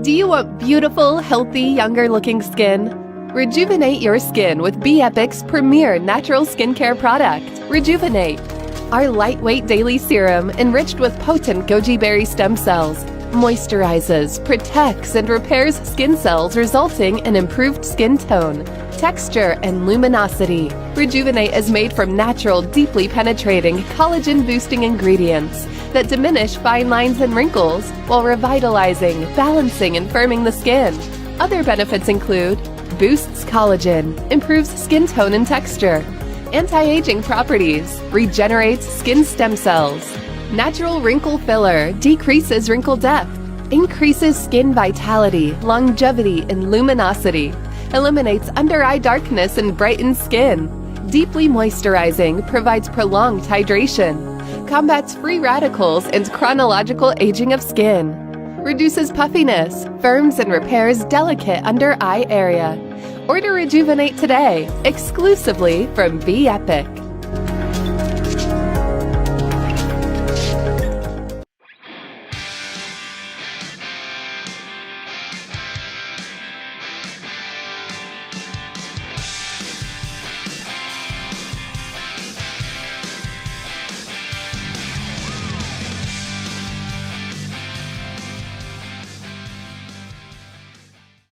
Do you want beautiful, healthy, younger-looking skin? Rejuvenate your skin with Bepic's premier natural skincare product, Rejuvenate. Our lightweight daily serum, enriched with potent goji berry stem cells, moisturizes, protects, and repairs skin cells, resulting in improved skin tone, texture, and luminosity. Rejuvenate is made from natural, deeply penetrating, collagen-boosting ingredients that diminish fine lines and wrinkles while revitalizing, balancing, and firming the skin. Other benefits include boosts collagen, improves skin tone and texture, anti-aging properties, regenerates skin stem cells, natural wrinkle filler, decreases wrinkle depth, increases skin vitality, longevity, and luminosity, eliminates under-eye darkness and brightens skin, deeply moisturizing, provides prolonged hydration, combats free radicals and chronological aging of skin, reduces puffiness, firms and repairs delicate under-eye area. Order Rejuvenate today, exclusively from Bepic.